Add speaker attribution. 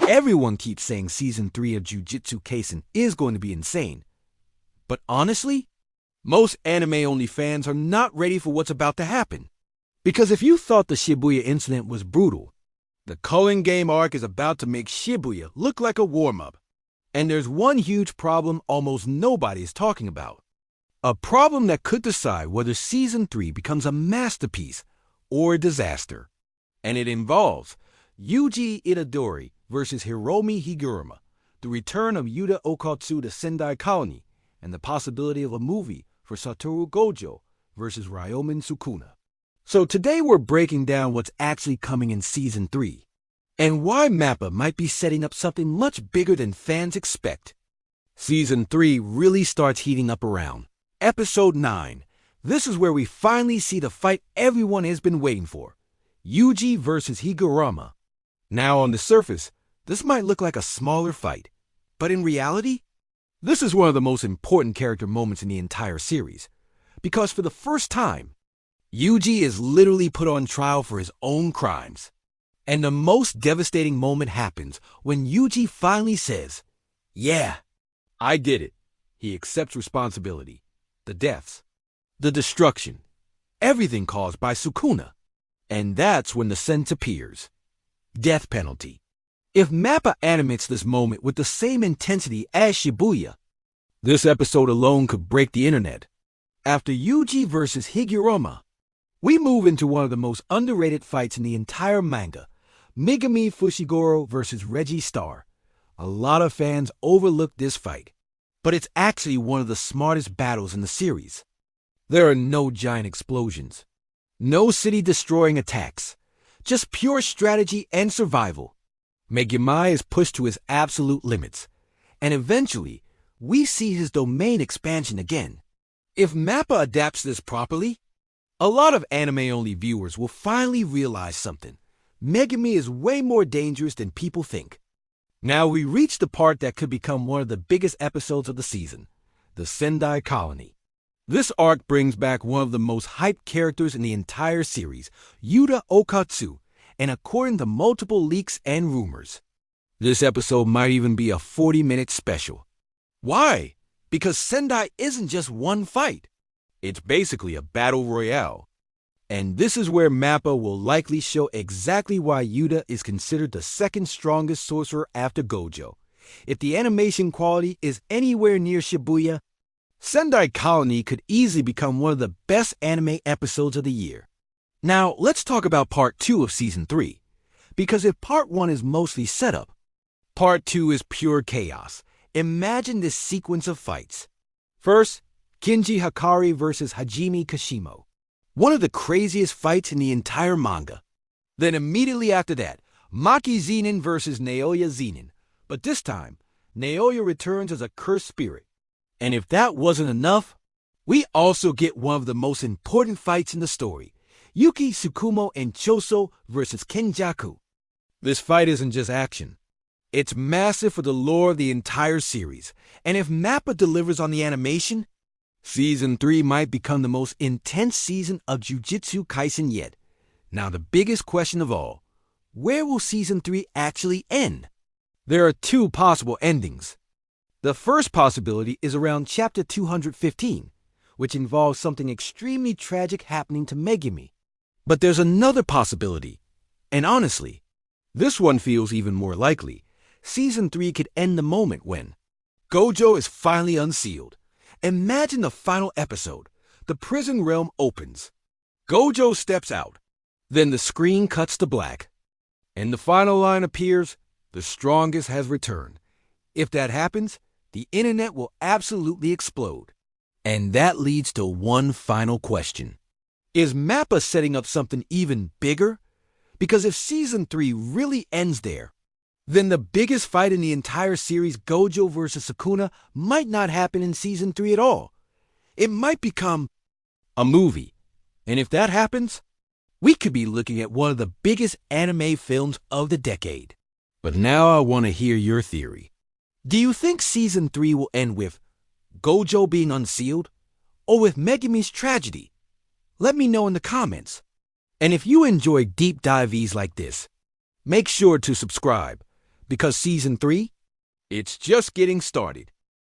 Speaker 1: Everyone keeps saying Season 3 of Jujutsu Kaisen is going to be insane. But honestly, most anime-only fans are not ready for what's about to happen. Because if you thought the Shibuya Incident was brutal, the Culling Game arc is about to make Shibuya look like a warm-up. And there's one huge problem almost nobody is talking about. A problem that could decide whether Season 3 becomes a masterpiece or a disaster. And it involves Yuji Itadori versus Hiromi Higuruma, the return of Yuta Okkotsu to Sendai Colony, and the possibility of a movie for Satoru Gojo versus Ryomen Sukuna. So today we're breaking down what's actually coming in Season 3, and why MAPPA might be setting up something much bigger than fans expect. Season 3 really starts heating up around Episode 9. This is where we finally see the fight everyone has been waiting for, Yuji versus Higuruma. Now on the surface, this might look like a smaller fight, but in reality, this is one of the most important character moments in the entire series, because for the first time, Yuji is literally put on trial for his own crimes. And the most devastating moment happens when Yuji finally says, "Yeah, I did it." He accepts responsibility. The deaths, the destruction, everything caused by Sukuna. And that's when the sentence appears. Death penalty. If MAPPA animates this moment with the same intensity as Shibuya, this episode alone could break the internet. After Yuji versus Higuruma, we move into one of the most underrated fights in the entire manga, Megumi Fushiguro versus Reggie Star. A lot of fans overlook this fight, but it's actually one of the smartest battles in the series. There are no giant explosions, no city-destroying attacks, just pure strategy and survival. Megumi is pushed to his absolute limits, and eventually, we see his domain expansion again. If MAPPA adapts this properly, a lot of anime-only viewers will finally realize something. Megumi is way more dangerous than people think. Now we reach the part that could become one of the biggest episodes of the season, the Sendai Colony. This arc brings back one of the most hyped characters in the entire series, Yuta Okkotsu, and according to multiple leaks and rumors, this episode might even be a 40-minute special. Why? Because Sendai isn't just one fight. It's basically a battle royale. And this is where MAPPA will likely show exactly why Yuta is considered the second strongest sorcerer after Gojo. If the animation quality is anywhere near Shibuya, Sendai Colony could easily become one of the best anime episodes of the year. Now, let's talk about Part 2 of Season 3. Because if Part 1 is mostly setup, Part 2 is pure chaos. Imagine this sequence of fights. First, Kinji Hakari versus Hajime Kashimo. One of the craziest fights in the entire manga. Then immediately after that, Maki Zenin versus Naoya Zenin. But this time, Naoya returns as a cursed spirit. And if that wasn't enough, we also get one of the most important fights in the story. Yuki, Tsukumo, and Choso versus Kenjaku. This fight isn't just action. It's massive for the lore of the entire series. And if MAPPA delivers on the animation, Season 3 might become the most intense season of Jujutsu Kaisen yet. Now the biggest question of all, where will Season 3 actually end? There are two possible endings. The first possibility is around Chapter 215, which involves something extremely tragic happening to Megumi. But there's another possibility, and honestly, this one feels even more likely. Season 3 could end the moment when Gojo is finally unsealed. Imagine the final episode. The prison realm opens. Gojo steps out. Then the screen cuts to black. And the final line appears, "The strongest has returned." If that happens, the internet will absolutely explode. And that leads to one final question. Is MAPPA setting up something even bigger? Because if Season 3 really ends there, then the biggest fight in the entire series, Gojo versus Sukuna, might not happen in Season 3 at all. It might become a movie. And if that happens, we could be looking at one of the biggest anime films of the decade. But now I want to hear your theory. Do you think Season 3 will end with Gojo being unsealed, or with Megumi's tragedy? Let me know in the comments. And if you enjoy deep dives like this, make sure to subscribe, Because Season 3? It's just getting started.